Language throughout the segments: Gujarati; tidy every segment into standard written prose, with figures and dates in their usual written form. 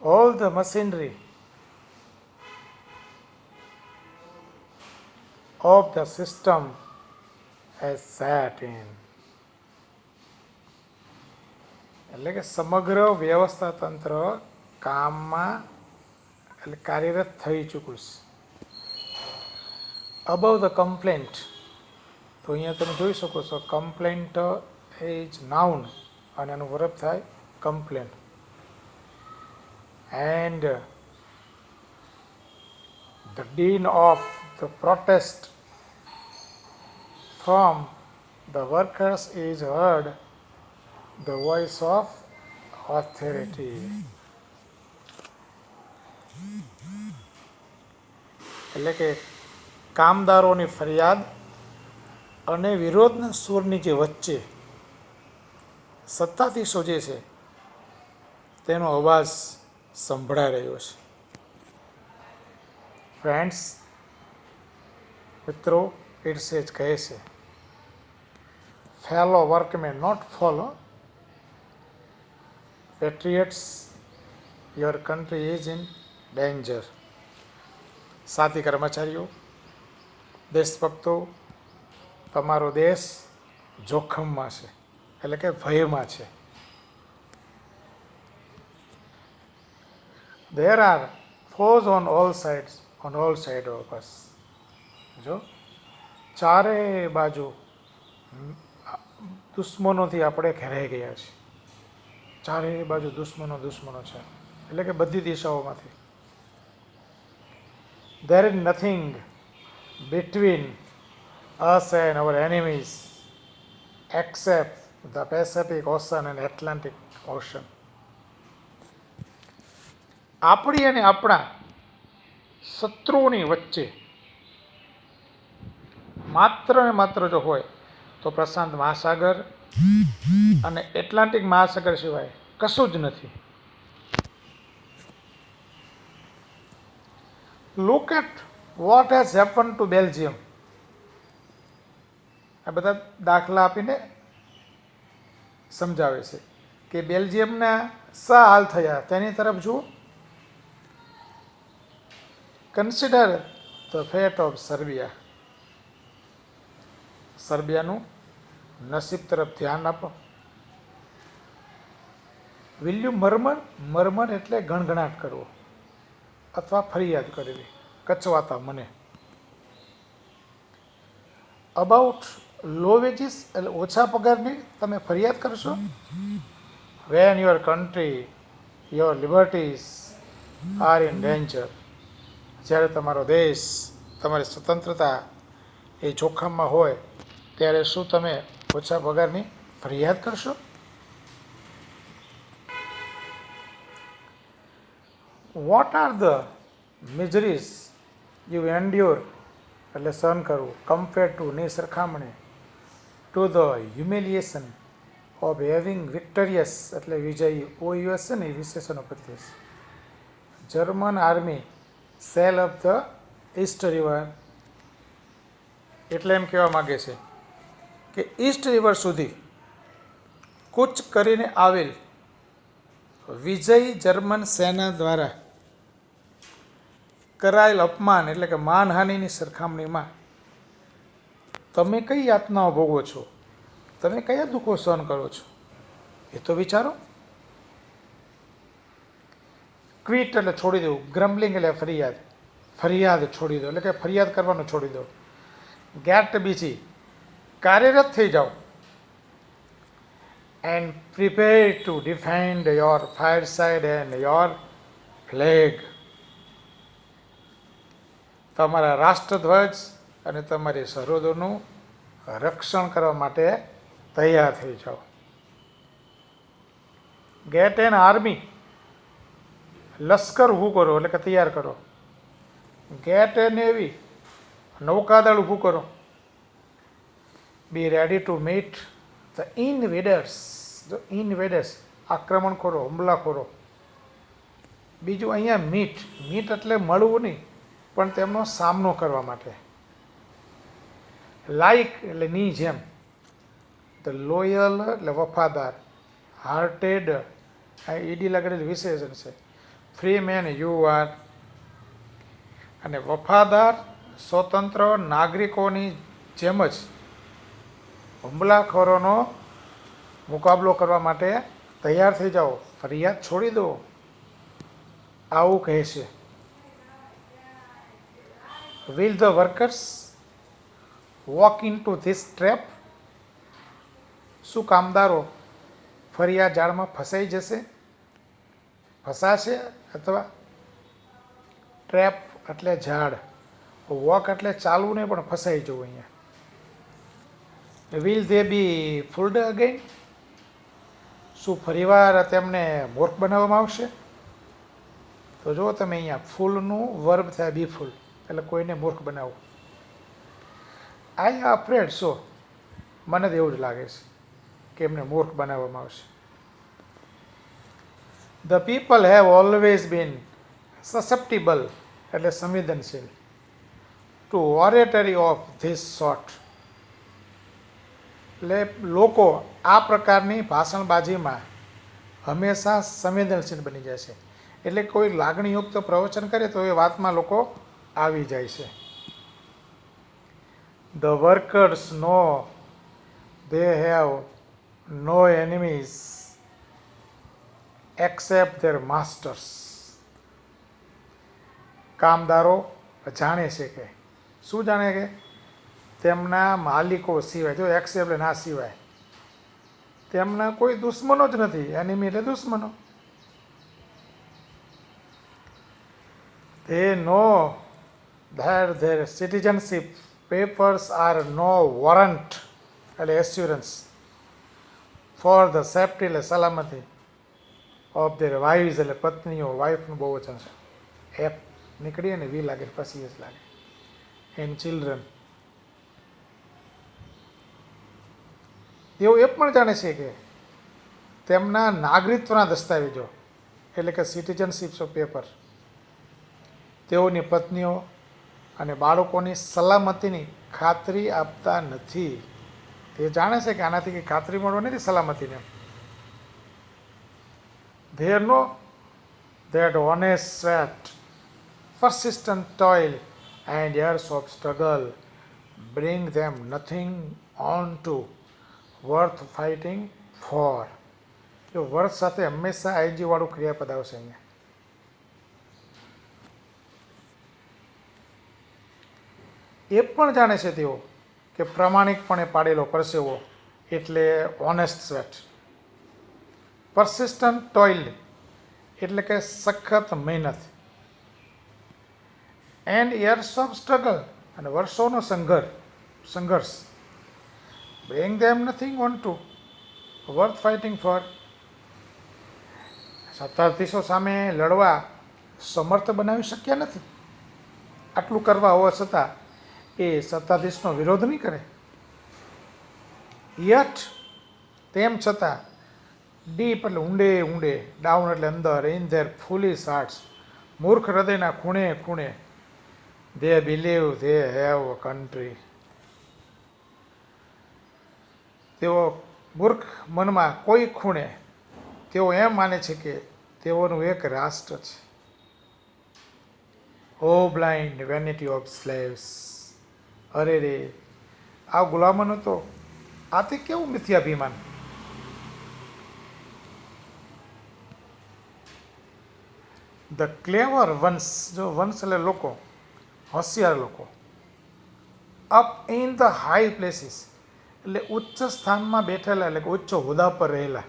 all the machinery of the system has set in. એટલે કે સમગ્ર વ્યવસ્થા તંત્ર કામમાં એટલે કાર્યરત થઈ ચૂક્યું છે. અબવ ધ કમ્પ્લેન્ટ, તો અહીંયા તમે જોઈ શકો છો કમ્પ્લેન્ટ ઇઝ નાઉન અને એનું વર્બ થાય complain. And the din of the protest from the workers is heard the voice of authority. એટલે કે કામદારોની ફરિયાદ અને વિરોધના સૂરની જે વચ્ચે સત્તાધીશો જે છે તેનો અવાજ સંભળાઈ રહ્યો છે. ફ્રેન્ડ્સ, મિત્રો, ઇટ્સેજ કહે છે fellow workmen not fellow patriots, your country is in danger. સાથી કર્મચારીઓ, દેશભક્તો, તમારો દેશ જોખમમાં છે, એટલે કે ભયમાં છે. There are foes on all sides of us. જો ચારે બાજુ દુશ્મનોથી આપણે ઘેરાઈ ગયા છીએ. ચારે બાજુ દુશ્મનો છે, એટલે કે બધી દિશાઓમાંથી. There is nothing between us and our enemies except the Pacific Ocean and Atlantic Ocean. આપણી અને આપણા શત્રુઓની વચ્ચે માત્ર ને માત્ર જો હોય તો પ્રશાંત મહાસાગર અને એટલાન્ટિક મહાસાગર સિવાય કશું જ નથી. Look at what has happen to Belgium. આ બધા દાખલા આપીને સમજાવે છે કે બેલ્જિયમના શા હાલ થયા તેની તરફ જુઓ. Consider the fate of Serbia. સર્બિયાનું નસીબ તરફ ધ્યાન આપો. વિલ યુ મરમર એટલે ગણગણાટ કરવો અથવા ફરિયાદ કરવી, કચવાતા મને. અબાઉટ લો વેજીસ એટલે ઓછા પગારની તમે ફરિયાદ કરશો. Van your country, your liberties are in danger. જ્યારે તમારો દેશ, તમારી સ્વતંત્રતા એ જોખમમાં હોય ત્યારે શું તમે ઓછા પગારની ફરિયાદ કરશો? What are the miseries you endure એટલે સહન કરવું, કમ્પેર ટુ ની સરખામણી, to the humiliation of having victorious એટલે વિજયી, OUS છે ને એ વિશેષણો પ્રત્યે. German army sell of the east river એટલે એમ કહેવા માગે છે કે ઈસ્ટ રિવર સુધી કૂચ કરીને આવેલ વિજયી જર્મન સેના દ્વારા કરાયેલ અપમાન એટલે કે માનહાનિની સરખામણીમાં તમે કઈ યાતનાઓ ભોગવો છો, તમે કયા દુઃખો સહન કરો છો એ તો વિચારો. ક્વિટ એટલે છોડી દેવું, ગ્રમ્બલિંગ એટલે ફરિયાદ છોડી દો એટલે કે ફરિયાદ કરવાનું છોડી દો. ગેટ બીજી કાર્યરત થઈ જાઓ. And prepare to defend your fireside and your flag. તમારા રાષ્ટ્રધ્વજ અને તમારી સરહદોનું રક્ષણ કરવા માટે તૈયાર થઈ જાઓ. ગેટ એન આર્મી લશ્કર ઊભું કરો એટલે કે તૈયાર કરો. ગેટ એ નેવી નૌકાદળ ઊભું કરો. બી રેડી ટુ મીટ ધ ઇનવેડર્સ આક્રમણખોરો, હુમલાખોરો. બીજું અહીંયા મીટ એટલે મળવું નહીં પણ તેમનો સામનો કરવા માટે. લાઇક એટલે ની જેમ, ધ લોયલ એટલે વફાદાર, હાર્ટેડ આ ઈડી લાગેલું વિશેષણ છે. Free men you are. અને વફાદાર સ્વતંત્ર નાગરિકોની જેમ જ હુમલાખોરોનો મુકાબલો કરવા માટે તૈયાર થઈ જાઓ, ફરિયાદ છોડી દો, આવું કહે છે. Will the workers walk in two this trap? શું કામદારો ફરિયાદ જાળમાં ફસાઈ જશે, ફસાશે? અથવા ટ્રેપ એટલે ઝાડ, વોક એટલે ચાલવું નહીં પણ ફસાઈ જવું. અહીંયા વિલ ધે બી ફૂલ્ડ અગેન? શું ફરીવાર તેમને મૂર્ખ બનાવવામાં આવશે? તો જો તમે અહીંયા ફૂલનું વર્બ થાય બી ફૂલ, એટલે કોઈને મૂર્ખ બનાવવું. આઈ અફ્રેડ, સો મને તો એવું જ લાગે છે કે એમને મૂર્ખ બનાવવામાં આવશે. The people have always been susceptible, એટલે સંવેદનશીલ, to oratory of this sort, એટલે લોકો આ પ્રકારની ભાષણબાજીમાં હંમેશા સંવેદનશીલ બની જાય છે. એટલે કોઈ લાગણીયુક્ત પ્રવચન કરે તો એ વાતમાં લોકો આવી જાય છે. The workers know they have no enemies except their masters. કામદારો જાણે છે કે શું જાણે કે તેમના માલિકો સિવાય, જો એક્સેપ્ટ ના સિવાય તેમના કોઈ દુશ્મનો જ નથી. એનિમી એટલે દુશ્મનો. they know that their citizenship papers are no warrant, એટલે એસ્યોરન્સ, ફોર ધ સેફ્ટી એટલે સલામતી, ઓફ ધેર વાઇવ્સ એટલે પત્નીઓ, વાઇફનું બહુ વચન છે. એપ નીકળીએ ને વી લાગે પછી જ લાગે. And children. તેઓ એ પણ જાણે છે કે તેમના નાગરિકત્વના દસ્તાવેજો એટલે કે સિટીઝનશીપ ઓફ પેપર તેઓની પત્નીઓ અને બાળકોની સલામતીની ખાતરી આપતા નથી. તે જાણે છે કે આનાથી કંઈ ખાતરી મળવા નથી સલામતીને. There know that honest sweat, persistent toil and years of struggle bring them nothing on to worth fighting for. તો વર્થ સાથે હંમેશા આઈજી વાળું ક્રિયાપદ આવશે અહીંયા. એ પણ જાણે છે તેઓ કે પ્રામાણિકપણે પાડેલો પરસેવો એટલે ઓનેસ્ટ સ્વેટ, પરસિસ્ટન્ટ ટોઇલ એટલે કે સખત મહેનત, એન્ડ યર્સ ઓફ સ્ટ્રગલ અને વર્ષોનો સંઘર્ષ, bring them nothing on to worth fighting for. સત્તાધીશો સામે લડવા સમર્થ બનાવી શક્યા નથી. આટલું કરવા હોવા છતાં એ સત્તાધીશનો વિરોધ નહીં કરે. યટ તેમ છતાં, ડીપ એટલે ઊંડે, ડાઉન એટલે અંદર, ઇન ધેર ફૂલિશ હાર્ટ્સ મૂર્ખ હૃદયના ખૂણે ખૂણે, they believe they have a country. તેઓ મૂર્ખ મનમાં કોઈ ખૂણે તેઓ એમ માને છે કે તેઓનું એક રાષ્ટ્ર છે. ઓ બ્લાઇન્ડ વેનિટી ઓફ સ્લેવ્સ, અરે રે આ ગુલામોનો તો આ તે કેવું મિથ્યાભિમાન. ધ ક્લેવર વન્સ, જો વંશ એટલે લોકો, હોશિયાર લોકો, up in the high places એટલે ઉચ્ચ સ્થાનમાં બેઠેલા એટલે કે ઉચ્ચ હોદ્દા પર રહેલા,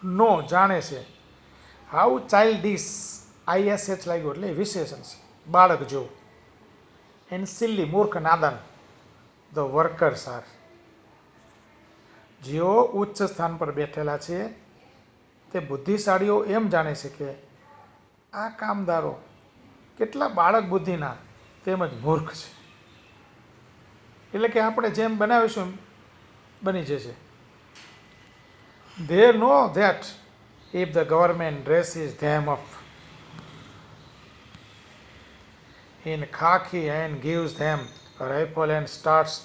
નો જાણે છે, હાઉ ચાઇલ્ડિશ, ISH લાગ્યું એટલે વિશેષણ છે, બાળક જેવું, એન્ડ સિલ્લી મૂર્ખ નાદાન, ધ વર્કર્સ આર, જેઓ ઉચ્ચ સ્થાન પર બેઠેલા છે તે બુદ્ધિશાળીઓ એમ જાણે છે કે આ કામદારો કેટલા બાળક બુદ્ધિના તેમજ મૂર્ખ છે. એટલે કે આપણે જેમ બનાવીશું એમ બની જશે. They know that if the government dresses them up in khaki and gives them a rifle and starts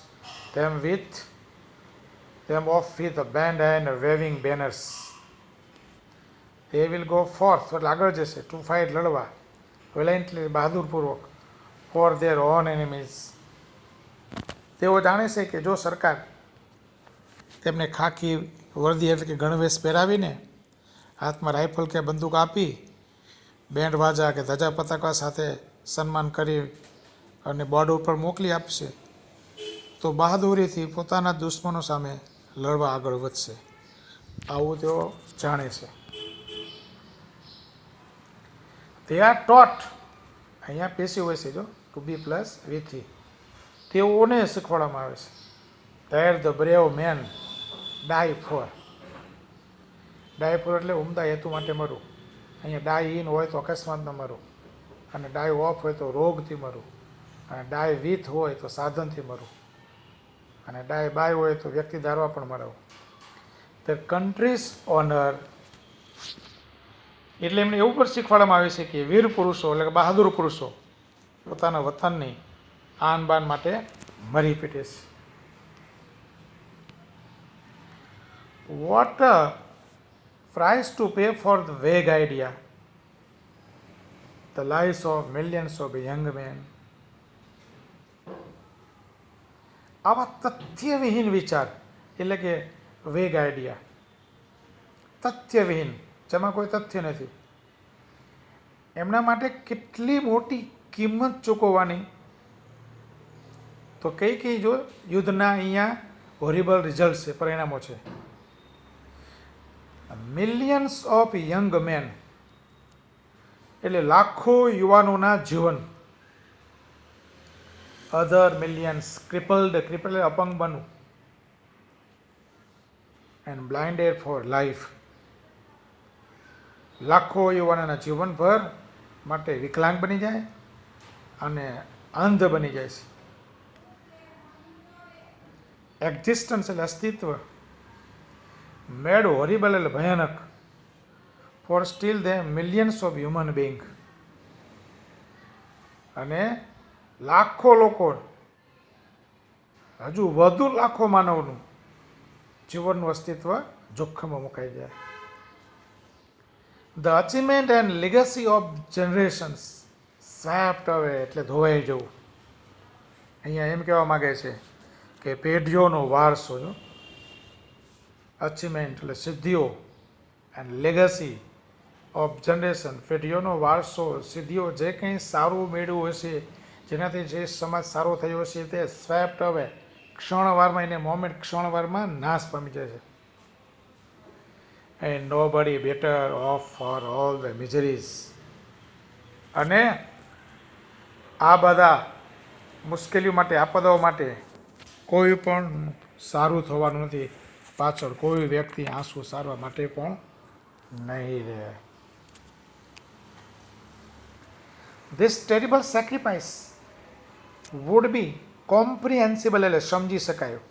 them off with a band and waving banners, they will go forth એટલે આગળ જશે ટુ ફાઇટ લડવા વેલેન્ટલી બહાદુરપૂર્વક ફોર ધેર ઓન એનિમીઝ. તેઓ જાણે છે કે જો સરકાર તેમને ખાખી વર્દી એટલે કે ગણવેશ પહેરાવીને હાથમાં રાઇફલ કે બંદૂક આપી બેન્ડ વાજા કે ધજા પતાકા સાથે સન્માન કરી અને બોર્ડર ઉપર મોકલી આપશે તો બહાદુરીથી પોતાના દુશ્મનો સામે લડવા આગળ વધશે. આવું તેઓ જાણે છે. તે આર ટોટ, અહીંયા પેશી હોય છે જો ટુ બી પ્લસ વી3, તેઓને શીખવાડવામાં આવે છે. There the brave men die for. Die for એટલે ઉમદા હેતુ માટે મરવું. અહીંયા ડાય ઇન હોય તો અકસ્માતમાં મરવું, અને ડાય ઓફ હોય તો રોગથી મરવું, અને ડાય વિથ હોય તો સાધનથી મરવું, અને ડાય બાય હોય તો વ્યક્તિ ધારવા પણ મરવું. ધ કન્ટ્રીઝ ઓનર એટલે એમને એવું પણ શીખવાડવામાં આવે છે કે વીર પુરુષો એટલે કે બહાદુર પુરુષો પોતાના વતનની આન બાન માટે મરી પીટે છે. What price to pay for the vague idea, the lives of millions of young men. આવા તથ્યવિહીન વિચાર એટલે કે વેગ આઈડિયા, તથ્યવિહીન જેમાં કોઈ તથ્ય નથી, એમના માટે કેટલી મોટી કિંમત ચૂકવવાની. તો કઈ જો યુદ્ધના અહીંયા હોરિબલ રિઝલ્ટ છે, પરિણામો છે. મિલિયન્સ ઓફ યંગ મેન એટલે લાખો યુવાનોના જીવન. અધર મિલિયન્સ ક્રિપલ્ડ અપંગ બનવું, એન્ડ બ્લાઇન્ડેડ ફોર લાઈફ. લાખો યુવાનોના જીવનભર માટે વિકલાંગ બની જાય અને અંધ બની જાય છે. એક્ઝિસ્ટન્સ એટલે અસ્તિત્વ, મેડ હોરિબલ એટલે ભયાનક, for still they millions of human being. અને લાખો લોકો, હજુ વધુ લાખો માનવનું જીવનનું અસ્તિત્વ જોખમમાં મુકાઈ જાય. The achievement and legacy of generations swept અવે એટલે ધોવાઈ જવું. અહીંયા એમ કહેવા માગે છે કે પેઢીઓનો વારસો, જો અચીવમેન્ટ એટલે સિદ્ધિઓ, એન્ડ લેગસી ઓફ જનરેશન પેઢીઓનો વારસો, સિદ્ધિઓ, જે કંઈ સારું મેળવ્યું હશે, જેનાથી જે સમાજ સારો થયો હશે તે સ્વેપ્ટ અવે ક્ષણવારમાં, એને મોમેન્ટ ક્ષણવારમાં નાશ પામી જાય છે. And no body better off for all the miseries. અને આ બધા મુશ્કેલીઓ માટે, આપદાઓ માટે કોઈ પણ સારું થવાનું નથી. પાછળ કોઈ વ્યક્તિ આંસુ સારવા માટે પણ નહીં રહે. This terrible sacrifice would be comprehensible એટલે સમજી શકાયું.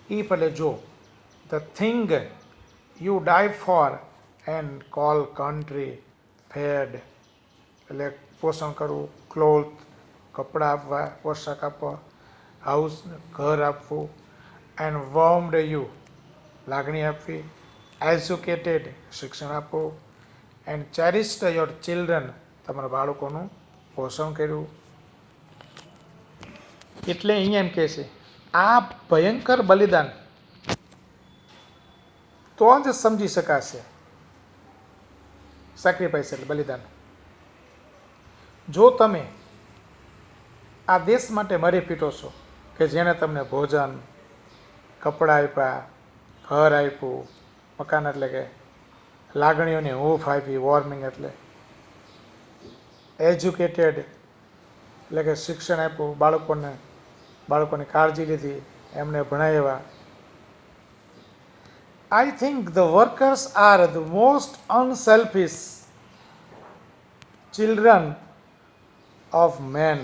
ઇફ એટલે જો, the thing you die for and call country fed એટલે પોષણ કરવું, ક્લોથ કપડાં આપવા, પોશાક આપવા, હાઉસ ઘર આપવું, એન્ડ વોર્મ્ડ યુ લાગણી આપવી, એજ્યુકેટેડ શિક્ષણ આપવું, એન્ડ ચેરિસ્ડ યોર ચિલ્ડ્રન તમારા બાળકોનું પોષણ કર્યું. એટલે અહીંયા એમ કહે છે આ ભયંકર બલિદાન તો જ સમજી શકાશે. સેક્રિફાઈસ એટલે બલિદાન. જો તમે આ દેશ માટે મરી પીટો છો કે જેણે તમને ભોજન, કપડાં આપ્યા, ઘર આપ્યું, મકાન એટલે કે લાગણીઓની હૂંફ આપી, વોર્મિંગ એટલે એજ્યુકેટેડ એટલે કે શિક્ષણ આપ્યું, બાળકોની કાળજી લીધી, એમને ભણાવ્યા. I think the workers are the most unselfish children of man.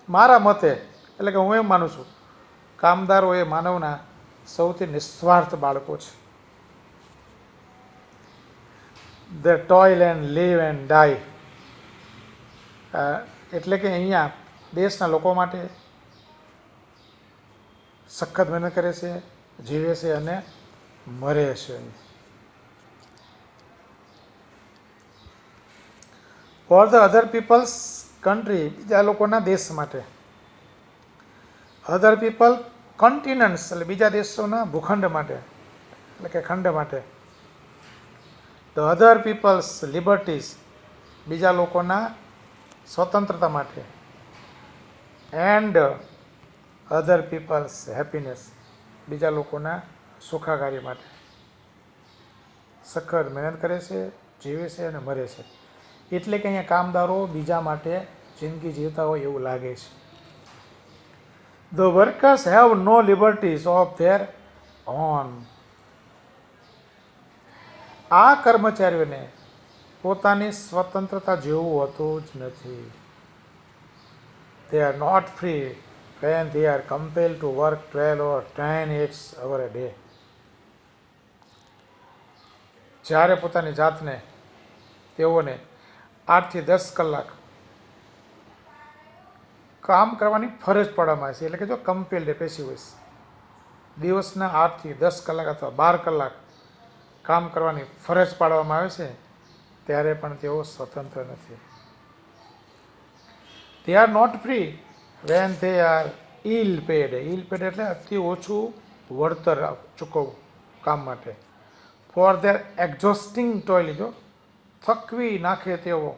મારા મતે એટલે કે હું એમ માનું છું, કામદારો એ માનવના સૌથી નિસ્વાર્થ બાળકો છે. ધ ટોઇલ એન્ડ લીવ એન્ડ ડાય એટલે કે અહીંયા દેશના લોકો માટે સખત મહેનત કરે છે, જીવે છે અને મરે છે. For the other people's country, બીજા લોકોના દેશ માટે. અધર પીપલ કન્ટિનન્ટ્સ એટલે બીજા દેશોના ભૂખંડ માટે એટલે કે ખંડ માટે. ધ અધર પીપલ્સ લિબર્ટીઝ, બીજા લોકોના સ્વતંત્રતા માટે. એન્ડ અધર પીપલ્સ હેપીનેસ, બીજા લોકોના સુખાકારી માટે. સખત મહેનત કરે છે, જીવે છે અને મરે છે. એટલે કે અહીંયા કામદારો બીજા માટે જિંદગી જીવતા હોય એવું લાગે છે. The workers have no liberties of their own. આ કર્મચારીઓને પોતાની સ્વતંત્રતા જેવું હોતું જ નથી. They are not free when they are compelled to work 12 or 10 hours a day. જ્યારે પોતાની જાતને તેઓને 8 થી 10 કલાક કામ કરવાની ફરજ પાડવામાં આવે છે. એટલે કે જો કમ્પેલ્ડ પેશિવ વોઇસ, દિવસના 8 થી 10 કલાક અથવા 12 કલાક કામ કરવાની ફરજ પાડવામાં આવે છે, ત્યારે પણ તેઓ સ્વતંત્ર નથી. They are not free when they are ill paid. Ill paid એટલે અતિ ઓછું વળતર ચૂકવવું કામ માટે. For their exhausting toil, જો થકવી નાખે તેઓ,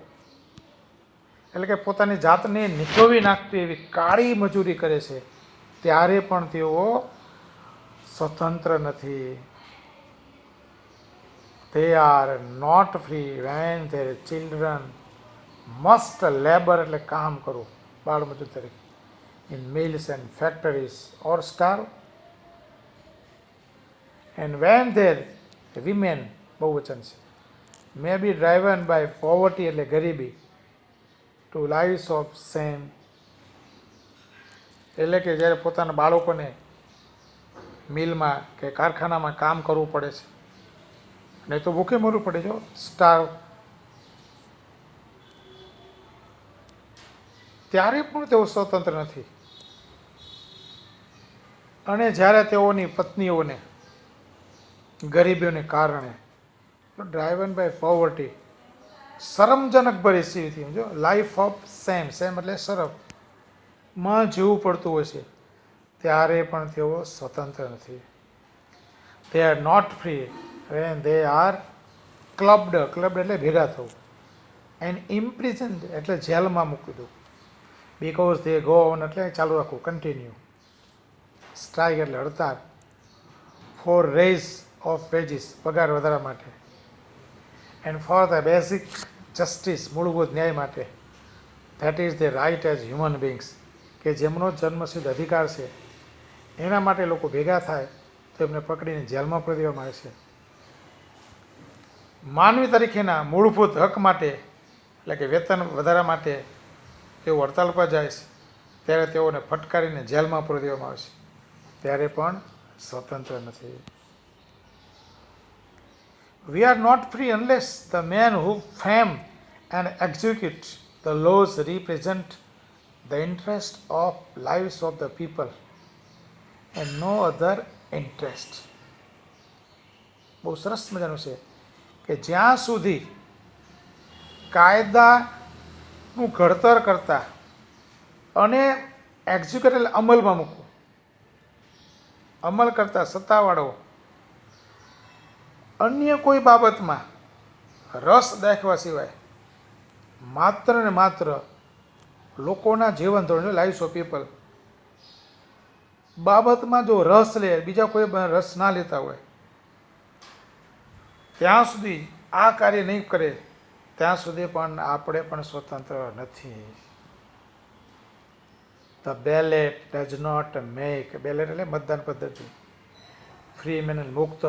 એટલે કે પોતાની જાતને નીકળવી નાખતી એવી કાળી મજૂરી કરે છે, ત્યારે પણ તેઓ સ્વતંત્ર નથી. They are not free when their children must labor એટલે કામ કરવું બાળ મજૂર તરીકે in mills and factories or starve. And when their women, બહુવચન છે, may be driven by poverty એટલે ગરીબી to lives of shame. એટલે કે જ્યારે પોતાના બાળકોને મિલમાં કે કારખાનામાં કામ કરવું પડે છે, નહીં તો ભૂખે મરવું પડે, જો સ્ટાર્વ, ત્યારે પણ તેઓ સ્વતંત્ર નથી. અને જ્યારે તેઓની પત્નીઓને ગરીબીઓને કારણે ડ્રાઈવન બાય પોવર્ટી, શરમજનક પરિસ્થિતિ, જો લાઈફ ઓફ સેમ, સેમ એટલે શરમમાં જીવવું પડતું હોય છે, ત્યારે પણ તેઓ સ્વતંત્ર નથી. They are not free when they are clubbed, clubbed એટલે ભેગા થવું, and imprisoned એટલે જેલમાં મૂકી દઉં, because they go on એટલે ચાલુ રાખવું, કન્ટિન્યુ. સ્ટ્રાઇક એટલે હડતાળ, for raise of wages પગાર વધારા માટે, and for the basic justice મૂળભૂત ન્યાય માટે, that is the right as human beings કે જેમનો જન્મસિદ્ધ અધિકાર છે, એના માટે લોકો ભેગા થાય તો એમને પકડીને જેલમાં પૂરી દેવામાં આવે છે. માનવી તરીકેના મૂળભૂત હક માટે એટલે કે વેતન વધારા માટે તેઓ હડતાલ પર જાય છે, ત્યારે તેઓને ફટકારીને જેલમાં પૂરી દેવામાં આવે છે, ત્યારે પણ સ્વતંત્ર નથી. We are not free unless the men who frame and execute the laws represent the interest of lives of the people and no other interest. બહુ સરસ મજાનું છે કે જ્યાં સુધી કાયદાનું ઘડતર કરતા અને એક્ઝિક્યુટ અમલમાં મૂકવું, અમલ કરતા સત્તાવાળો અન્ય કોઈ બાબતમાં રસ દાખવા સિવાય માત્ર ને માત્ર લોકોના જીવન ધોરણ, લાઈવ્સ ઓફ પીપલ બાબતમાં જો રસ લે, બીજા કોઈ રસ ના લેતા હોય, ત્યાં સુધી આ કાર્ય નહીં કરે, ત્યાં સુધી પણ આપણે પણ સ્વતંત્ર નથી. The ballot does not make, ballot એટલે મતદાન પદ્ધતિ, ફ્રી મેન મુક્ત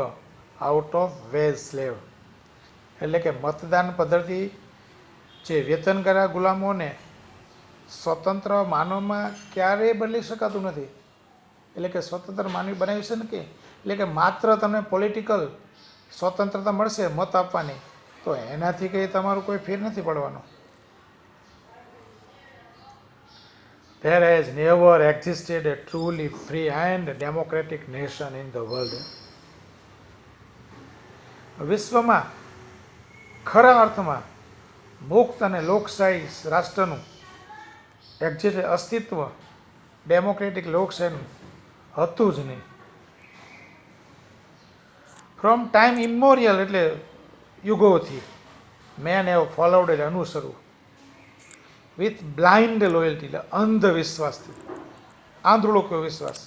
આઉટ ઓફ વેજ સ્લેવ, એટલે કે મતદાન પદ્ધતિ જે વેતનગરા ગુલામોને સ્વતંત્ર માનવમાં ક્યારેય બદલી શકાતું નથી. એટલે કે સ્વતંત્ર માનવી બનાવી છે ને કે, એટલે કે માત્ર તમને પોલિટિકલ સ્વતંત્રતા મળશે મત આપવાની, તો એનાથી કંઈ તમારું કોઈ ફેર નથી પડવાનો. There has never existed a truly free and democratic nation in the world. વિશ્વમાં ખરા અર્થમાં મુક્ત અને લોકશાહી રાષ્ટ્રનું એક્ઝેક્ટ અસ્તિત્વ ડેમોક્રેટિક લોકશાહીનું હતું જ નહીં. ફ્રોમ ટાઈમ ઇમોરિયલ એટલે યુગોથી મેન હેવ ફોલોવડ એટલે અનુસરવું, વિથ બ્લાઇન્ડ લોયલ્ટી એટલે અંધવિશ્વાસથી, આંધળો કયો વિશ્વાસ.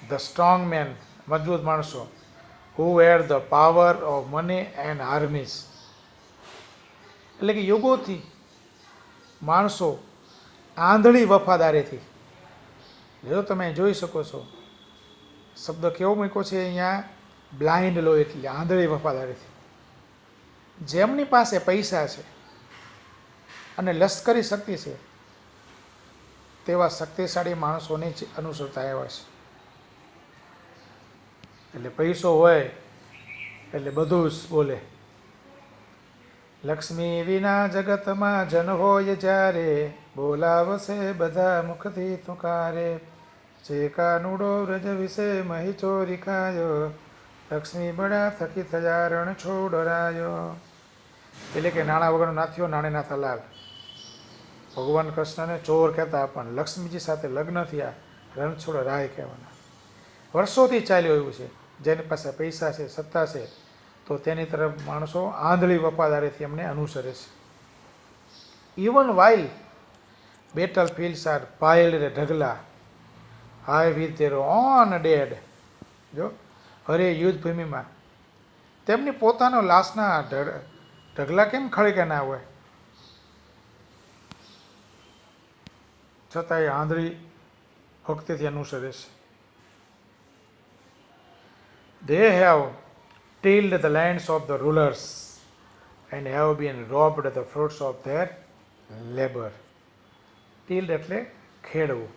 ધ સ્ટ્રોંગ મેન મજબૂત માણસો, who had the power of money and armies એટલે કે યુગોથી માણસો આંધળી વફાદારીથી, જો તમે જોઈ શકો છો શબ્દ કેવો મૂક્યો છે અહીંયા, બ્લાઇન્ડ લોયલ્ટી એટલે આંધળી વફાદારીથી. જેમની પાસે પૈસા છે અને લશ્કરી શક્તિ છે તેવા શક્તિશાળી માણસોને જ અનુસરતા આવ્યા છે. એટલે પૈસો હોય એટલે બધું જ બોલે. લક્ષ્મી વિના જગતમાં જન હોય જ્યારે, બોલાવશે બધા મુખથી તુકારે. જે કાનુડો વ્રજ વિશે મહી ચોરી ખાયો, લક્ષ્મી બળા થકી થયા રણ છોડરાયો. એટલે કે નાણાં વગરનો નાથ્યો નાણે નાથા લાલ. ભગવાન કૃષ્ણને ચોર કહેતા પણ લક્ષ્મીજી સાથે લગ્ન થયા રણછોડ રાય કહેવાના. વર્ષોથી ચાલ્યું એવું છે, જેની પાસે પૈસા છે, સત્તા છે, તો તેની તરફ માણસો આંધળી વફાદારીથી એમને અનુસરે છે. Even while battle fields are piled ઢગલા, high with their own dead. જો હરે યુદ્ધ ભૂમિમાં તેમની પોતાનો લાશના ઢગલા કેમ ખડકે ના હોય, છતાં એ આંધળી ભક્તિથી અનુસરે છે. They have tilled the lands of the rulers and have been robbed the fruits of their labor. Tilled એટલે ખેડવું,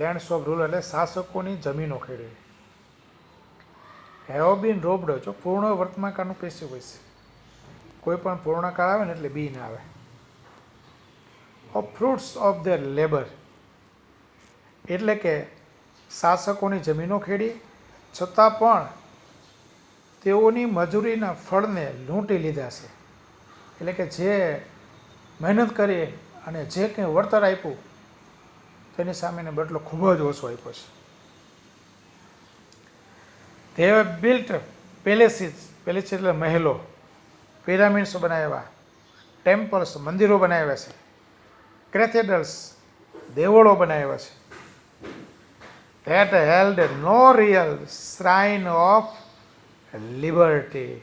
લેન્ડ્સ ઓફ રૂલર એટલે શાસકોની જમીનો ખેડવી. have been robbed જો પૂર્ણ વર્તમાનકાળનું પેસિવ હોય છે, કોઈ પણ પૂર્ણકાળ આવે ને એટલે બી ના આવે. of fruits of their labor એટલે કે શાસકોની જમીનો ખેડી છતાં પણ તેઓની મજૂરીના ફળને લૂંટી લીધા છે. એટલે કે જે મહેનત કરી અને જે કંઈ વળતર આપ્યું તેની સામેનો બદલો ખૂબ જ ઓછો આપ્યો છે. they have built palaces, palace એટલે મહેલો, પિરામિડ્સ બનાવ્યા, ટેમ્પલ્સ મંદિરો બનાવ્યા છે, કેથેડ્રલ્સ દેવળો બનાવ્યા છે. that held no real shrine of liberty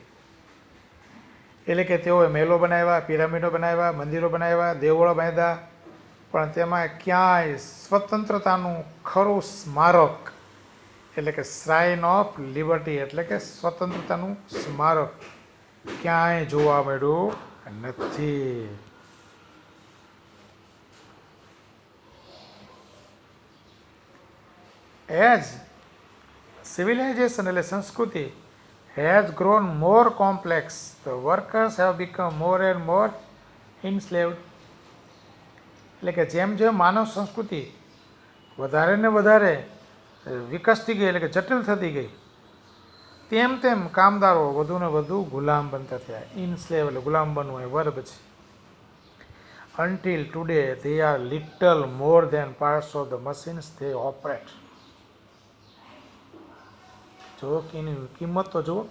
એટલે કે તેઓએ મહેલો બનાવ્યા, પિરામિડો બનાવ્યા, મંદિરો બનાવ્યા, દેવળો બાંધ્યા, પણ તેમાં ક્યાંય સ્વતંત્રતાનું ખરું સ્મારક એટલે કે શ્રાઇન ઓફ લિબર્ટી એટલે કે સ્વતંત્રતાનું સ્મારક ક્યાંય જોવા મળ્યું નથી. એઝ સિવિલાઇઝેશન એટલે સંસ્કૃતિ has grown more complex, the workers have become more and more enslaved. એટલે કે જેમ જેમ માનવ સંસ્કૃતિ વધારે ને વધારે વિકસતી ગઈ એટલે કે જટિલ થતી ગઈ, તેમ તેમ કામદારો વધુ ને વધુ ગુલામ બનતા થયા. ઇનસ્લેવ એટલે ગુલામ બનવું એ વર્બ છે. until today they are little more than parts of the machines they operate. જો કે એની કિંમત તો જુઓ,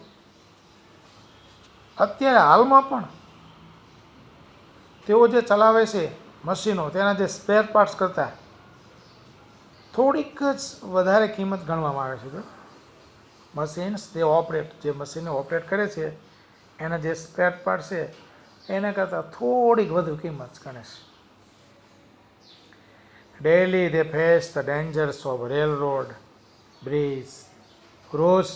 અત્યારે હાલમાં પણ તેઓ જે ચલાવે છે મશીનો, તેના જે સ્પેર પાર્ટ્સ કરતાં થોડીક જ વધારે કિંમત ગણવામાં આવે છે. મશીન્સ તે ઓપરેટ, જે મશીનને ઓપરેટ કરે છે એના જે સ્પેર પાર્ટ છે એના કરતાં થોડીક વધુ કિંમત ગણે છે. Daily they face the dangers of rail road bridge. રોજ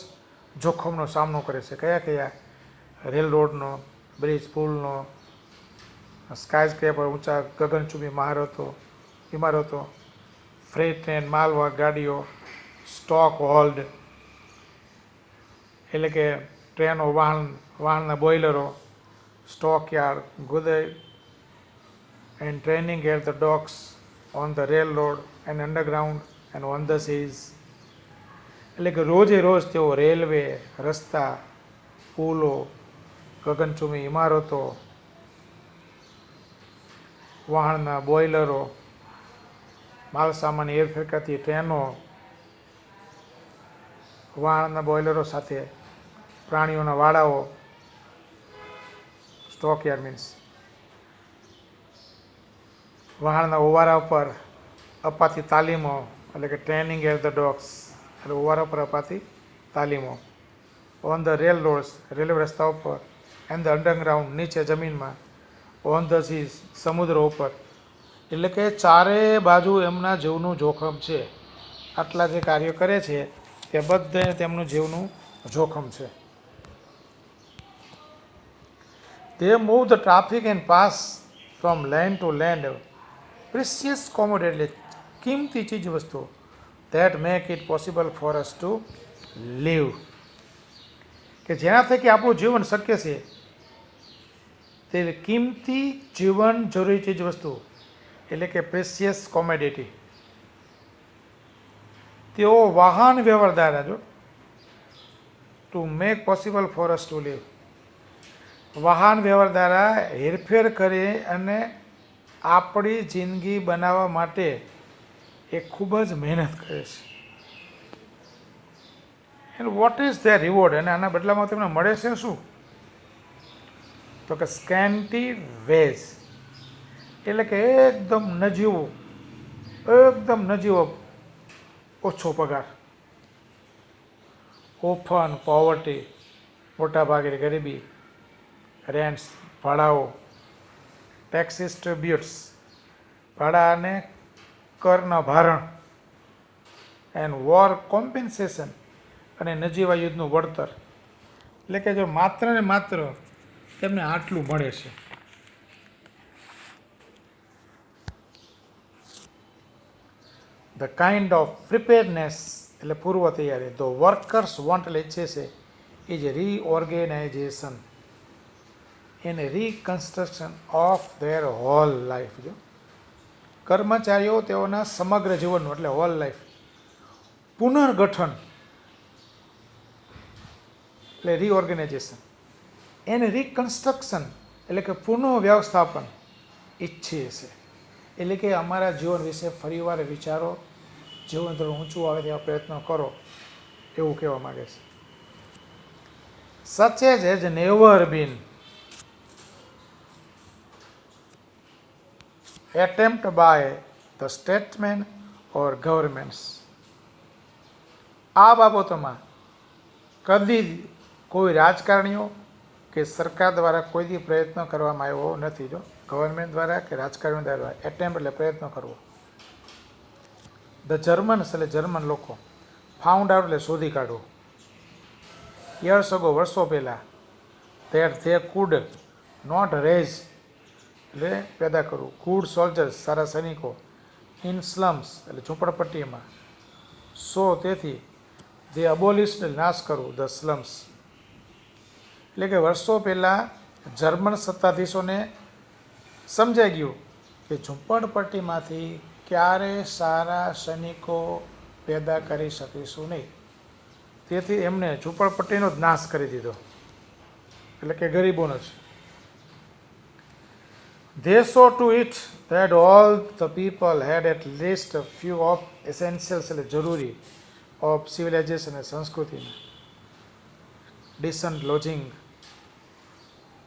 જોખમનો સામનો કરે છે. કયા કયા? રેલ રોડનો, બ્રિજ, પુલનો, સ્કાય સ્ક્રેપર ઊંચા ગગનચુંબી ઇમારતો, ફ્રેટ ટ્રેન માલવાહક ગાડીઓ, સ્ટોક હોલ્ડ એટલે કે ટ્રેનો વાહનના બોઇલરો, સ્ટોક યાર્ડ, ગોદાઈ and training at the docks on the railroad and underground and on the seas. એટલે કે રોજે રોજ તેઓ રેલવે, રસ્તા, પુલો, ગગનચુંબી ઇમારતો વાહનના બોઇલરો, માલસામાન હેરફેર કરતી ટ્રેનો, વાહનના બોઇલરો સાથે પ્રાણીઓના વાડાઓ, સ્ટોકયાર્ડ મીન્સ વાહનના ઓવારા પર અપાતી તાલીમો, એટલે કે ટ્રેનિંગ એટ ધ ડોગ્સ, એટલે ઓવારા પર અપાતી તાલીમો, on the railroads, railway રસ્તાઓ પર, એન્ડ ધ અંડરગ્રાઉન્ડ, નીચે જમીનમાં, ઓન ધ સીઝ, સમુદ્ર ઉપર, એટલે કે ચારે બાજુ એમના જીવનું જોખમ છે. આટલા જે કાર્યો કરે છે તે બધે તેમનું જીવનું જોખમ છે. They move the traffic and pass from land to land. Precious commodity, એટલે કિંમતી ચીજ વસ્તુ, that make it possible for us to live, કે જેના થકી આપણું જીવન શક્ય છે. તે કિંમતી જીવન જરૂરી ચીજ વસ્તુ એટલે કે પ્રેશિયસ કોમોડિટી. તેઓ વાહન વ્યવહાર દ્વારા જો to make possible for us to leave, વાહન વ્યવહાર દ્વારા હેરફેર કરી અને આપણી જિંદગી બનાવવા માટે એ ખૂબ જ મહેનત કરે છે. And what is there reward, અને આના બદલામાં તમને મળે છે શું? તો કે સ્કેન્ટી વેજ, એટલે કે એકદમ નજીવો ઓછો પગાર. ઓફન પોવર્ટી, મોટાભાગે ગરીબી, રેન્ટ્સ, ભાડાઓ, ટેક્સીસ ટ્રિબ્યુટ્સ, ભાડા અને કરના ભારણ, એન્ડ વોર કોમ્પેન્સેશન, અને નજીવા યુદ્ધનું વળતર. એટલે કે જો માત્ર ને માત્ર તેમને આટલું મળે છે. ધ કાઇન્ડ ઓફ પ્રિપેરનેસ, એટલે પૂર્વ તૈયારી, ધ વર્કર્સ વોન્ટ, એટલે ઈચ્છે છે, is reorganisation and reconstruction of their whole life. જો કર્મચારીઓ તેઓના સમગ્ર જીવનનું, એટલે હોલ લાઈફ, પુનર્ગઠન, એટલે રીઓર્ગેનાઇઝેશન, એને રિકન્સ્ટ્રક્શન, એટલે કે પુનઃ વ્યવસ્થાપન ઈચ્છે છે. એટલે કે અમારા જીવન વિશે ફરીવાર વિચારો, જીવન ધોરણ ઊંચું આવે તેવા પ્રયત્નો કરો, એવું કહેવા માગે છે. Such as has never bin attempt by the statesmen or governments. આ બાબતોમાં કદી કોઈ રાજકારણીઓ કે સરકાર દ્વારા કોઈથી પ્રયત્ન કરવામાં આવ્યો નથી. જો ગવર્મેન્ટ દ્વારા કે રાજકારણીઓ દ્વારા એટેમ્પ એટલે પ્રયત્ન કરવો. ધ જર્મન્સ, એટલે જર્મન લોકો, ફાઉન્ડ આઉટ, એટલે શોધી કાઢવું, યર્સ અગો, વર્ષો પહેલાં, that they could not raise, એટલે પેદા કરવું, ગુડ સોલ્જર્સ, સારા સૈનિકો, ઇન સ્લમ્સ, એટલે ઝૂંપડપટ્ટીમાં, સો તેથી દે અબોલિસ્ડ, નાશ કરવું, ધ સ્લમ્સ. એટલે કે વર્ષો પહેલાં જર્મન સત્તાધીશોને સમજાઈ ગયું કે ઝૂંપડપટ્ટીમાંથી ક્યારે સારા સૈનિકો પેદા કરી શકીશું નહીં. તેથી એમને ઝૂંપડપટ્ટીનો જ નાશ કરી દીધો, એટલે કે ગરીબોનો જ. They saw to it that all the people had at least a few of essentials, એટલે જરૂરી, of civilization, અને સંસ્કૃતિના, decent lodging,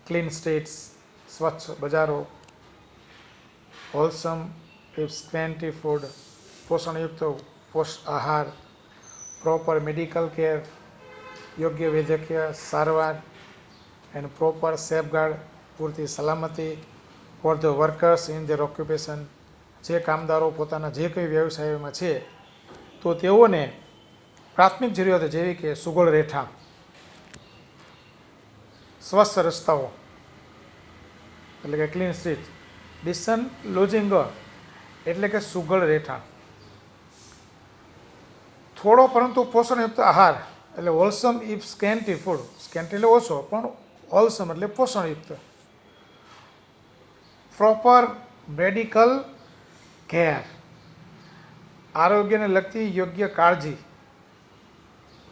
clean streets, સ્વચ્છ બજારો, wholesome if scanty food, પોષણયુક્ત આહાર, proper medical care, યોગ્ય વૈદ્યકીય સારવાર, and proper safeguard, પૂરતી સલામતી, for the workers in their occupation, જે કામદારો પોતાના જે કંઈ વ્યવસાયોમાં છે તો તેઓને પ્રાથમિક જરૂરિયાતો જેવી કે સુગળ રહેઠાણ, સ્વચ્છ રસ્તાઓ, એટલે કે ક્લીન સ્ટ્રીટ, ડિસન્ટ લોજિંગ, એટલે કે સુગળ રહેઠાણ, થોડો પરંતુ પોષણયુક્ત આહાર, એટલે wholesome if scanty food, scanty એટલે ઓછો પણ હોલસમ એટલે પોષણયુક્ત, પ્રોપર મેડિકલ કેર, આરોગ્યને લગતી યોગ્ય કાળજી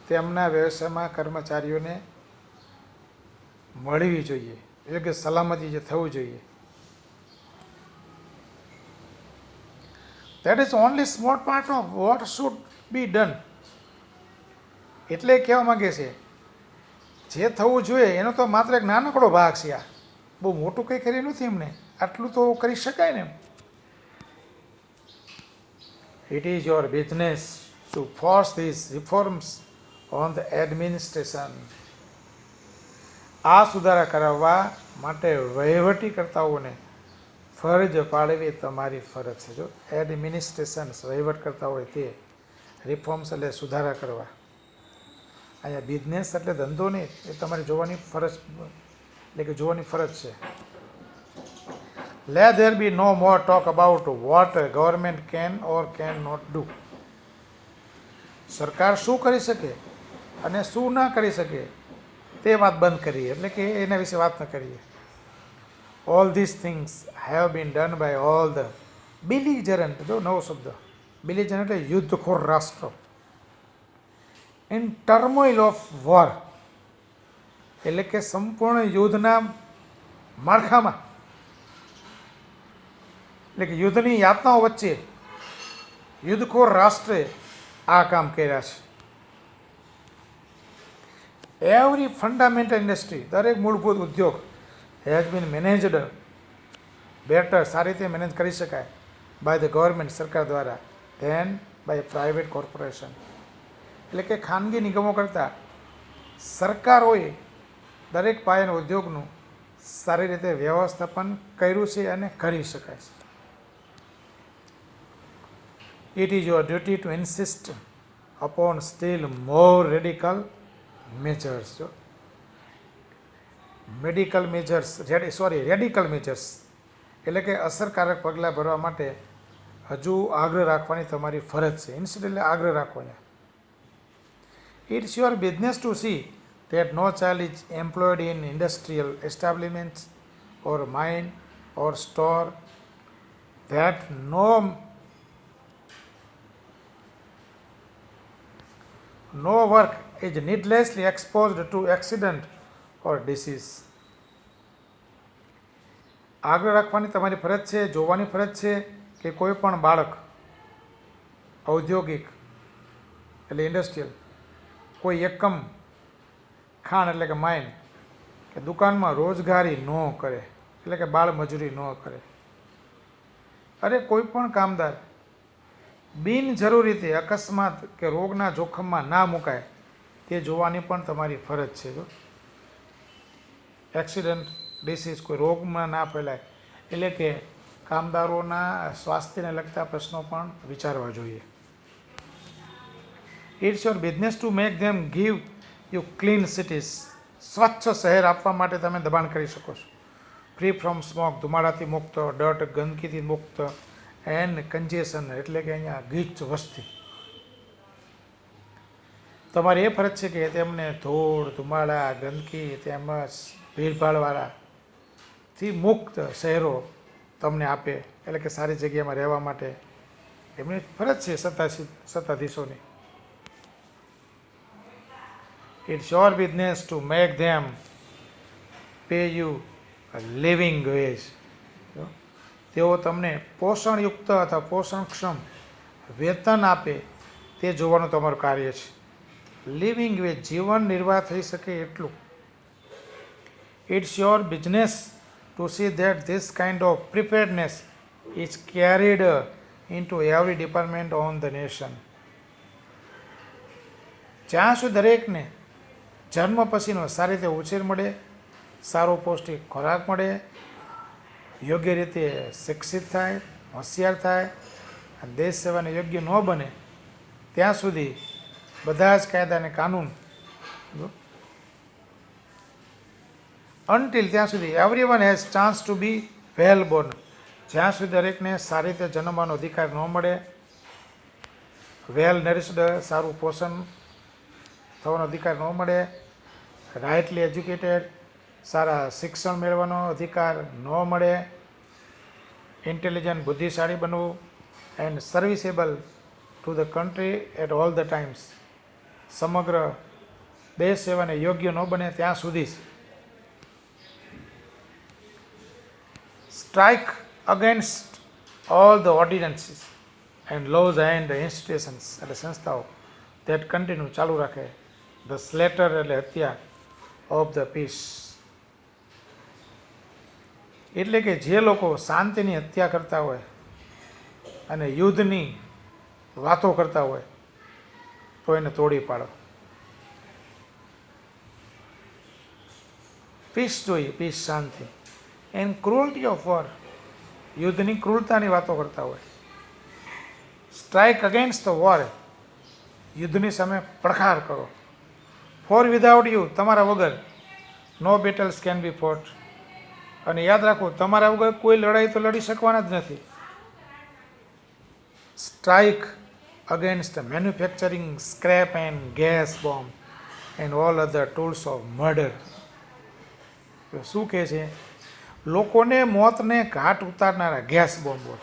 તેમના વ્યવસાયમાં કર્મચારીઓને મળવી જોઈએ, યોગ્ય સલામતી જે થવું જોઈએ. That is only small part of what should be done. એટલે કહેવા માગે છે જે થવું જોઈએ એનો તો માત્ર એક નાનકડો ભાગ છે. આ બહુ મોટું કંઈ કર્યું નથી એમને, આટલું તો કરી શકાય ને. It is your business to force these reforms on the administration. આ સુધારા કરાવવા માટે વહીવટીકર્તાઓને ફરજ પાડવી તમારી ફરજ છે. જો એડમિનિસ્ટ્રેશન વહીવટ કરતા હોય તે, રિફોર્મ્સ એટલે સુધારા કરવા. અહીંયા બિઝનેસ એટલે ધંધો નહીં, એ તમારે જોવાની ફરજ, એટલે કે જોવાની ફરજ છે. Let there be no more talk about what a government can or cannot do. સરકાર શું કરી શકે અને શું ના કરી શકે તે વાત બંધ કરીએ, એટલે કે એના વિશે વાત ન કરીએ. All these things have been done by all the belligerent, જો નવો શબ્દ, belligerent એટલે યુદ્ધખોર રાષ્ટ્રો, in turmoil of war, એટલે કે સંપૂર્ણ યુદ્ધના માળખામાં, એટલે કે યુદ્ધની યાતનાઓ વચ્ચે યુદ્ધખોર રાષ્ટ્રે આ કામ કર્યા છે. એવરી ફંડામેન્ટલ ઇન્ડસ્ટ્રી, દરેક મૂળભૂત ઉદ્યોગ હેઝ બીન મેનેજડ બેટર, સારી રીતે મેનેજ કરી શકાય બાય ધ ગવર્મેન્ટ, સરકાર દ્વારા, ધેન બાય પ્રાઇવેટ કોર્પોરેશન, એટલે કે ખાનગી નિગમો કરતાં સરકારોએ દરેક પાયાના ઉદ્યોગનું સારી રીતે વ્યવસ્થાપન કર્યું છે અને કરી શકાય છે. It is your duty to insist upon still more radical measures. Radical measures એટલે કે અસરકારક પગલાં ભરવા માટે હજુ આગ્રહ રાખવાની તમારી ફરજ છે. ઇન્સ્ટિટ એટલે આગ્રહ રાખવો. It's your business to see that no child is employed in industrial establishments or mine or store, that no work is needlessly exposed to accident or disease. આગ્રહ રાખવાની તમારી ફરજ છે, જોવાની ફરજ છે કે કોઈ પણ બાળક ઔદ્યોગિક એટલે ઇન્ડસ્ટ્રીયલ, કોઈ એકમ ખાણ એટલે કે માઇન કે દુકાનમાં રોજગારી ન કરે, એટલે કે બાળ મજૂરી ન કરે. અરે કોઈ પણ કામદાર બિનજરૂરી રીતે અકસ્માત કે રોગના જોખમમાં ના મુકાય તે જોવાની પણ તમારી ફરજ છે. જો એક્સિડન્ટ, ડિસીઝ, કોઈ રોગમાં ના ફેલાય, એટલે કે કામદારોના સ્વાસ્થ્યને લગતા પ્રશ્નો પણ વિચારવા જોઈએ. It's your business to make them give you clean cities. સ્વચ્છ શહેર આપવા માટે તમે દબાણ કરી શકો છો. ફ્રી ફ્રોમ સ્મોક, ધુમાડાથી મુક્ત, ડર્ટ, ગંદકીથી મુક્ત, એન્ડ કન્જેશન એટલે કે અહીંયા ગીચ વસ્તી. તમારી એ ફરજ છે કે તેમને ધૂળ, ધુમાડા, ગંદકી તેમજ ભીડભાડવાળાથી મુક્ત શહેરો તમને આપે, એટલે કે સારી જગ્યામાં રહેવા માટે એમની ફરજ છે સત્તાધીશોની. It's your business to make them pay you a living wage. તેઓ તમને પોષણયુક્ત અથવા પોષણક્ષમ વેતન આપે તે જોવાનું તમારું કાર્ય છે. લિવિંગ વેજ, જીવન નિર્વાહ થઈ શકે એટલું. It's your business to see that this kind of preparedness is carried into every department on the nation. જ્યાં સુધી દરેકને જન્મ પછીનો સારી રીતે ઉછેર મળે, સારો પૌષ્ટિક ખોરાક મળે, યોગ્ય રીતે શિક્ષિત થાય, હોશિયાર થાય અને દેશ સેવાને યોગ્ય ન બને ત્યાં સુધી બધા જ કાયદા અને કાનૂન, અનટિલ ત્યાં સુધી everyone has chance to be well born, જ્યાં સુધી દરેકને સારી રીતે જન્મવાનો અધિકાર ન મળે, વેલ નરિશ્ડ, સારું પોષણ થવાનો અધિકાર ન મળે, રાઇટલી એજ્યુકેટેડ, સારા શિક્ષણ મેળવવાનો અધિકાર ન મળે, ઇન્ટેલિજન્ટ, બુદ્ધિશાળી બનવું, and serviceable to the country at all the times, સમગ્ર દેશ સેવાને યોગ્ય ન બને ત્યાં સુધી strike against all the ordinances, and laws and institutions એટલે સંસ્થાઓ દેટ કન્ટિન્યુ ચાલુ રાખે ધ સ્લેટર એટલે હત્યા ઓફ ધ પીસ એટલે કે જે લોકો શાંતિની હત્યા કરતા હોય અને યુદ્ધની વાતો કરતા હોય તો એને તોડી પાડો. પીસ જોઈએ, પીસ શાંતિ. એન્ડ ક્રુઅલ્ટી ઓફ વોર યુદ્ધની ક્રૂરતાની વાતો કરતા હોય. સ્ટ્રાઇક અગેન્સ્ટ ધ વોર યુદ્ધની સામે પડકાર કરો. ફોર વિધાઉટ યુ તમારા વગર નો બેટલ્સ કેન બી ફોટ. અને યાદ રાખો તમારા વગર કોઈ લડાઈ તો લડી શકવાના જ નથી. Strike against manufacturing scrap and gas bomb and all other tools of murder. શું કહે છે? લોકોને મોતને ઘાટ ઉતારનારા ગેસ બોમ્બો,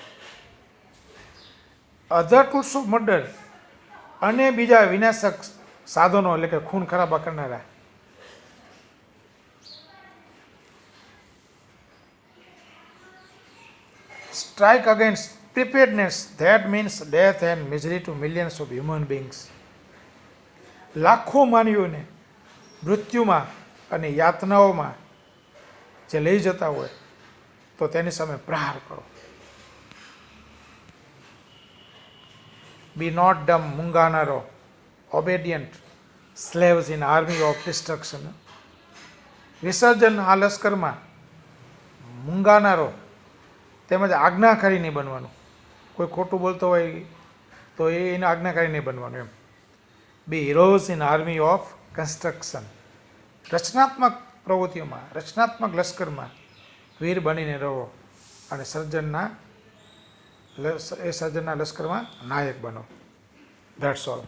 અધર ટૂલ્સ ઓફ મર્ડર અને બીજા વિનાશક સાધનો એટલે કે ખૂન ખરાબા કરનારા. Strike against preparedness that means death and misery to millions of human beings. લાખો માનવીઓને મૃત્યુમાં અને યાતનાઓમાં જે લઈ જતા હોય તો તેની સામે પ્રહાર કરો. બી નોટ ડમ મૂંગાનારો obedient slaves in army of destruction. વિસર્જન આ લશ્કરમાં મૂંગાનારો તેમજ આજ્ઞાકારી નહીં બનવાનું. કોઈ ખોટું બોલતો હોય તો એને આજ્ઞાકારી નહીં બનવાનું એમ. Be heroes in army of construction. રચનાત્મક પ્રવૃત્તિઓમાં, રચનાત્મક લશ્કરમાં વીર બનીને રહો અને સર્જનના લશ્કરમાં નાયક બનો. That's all.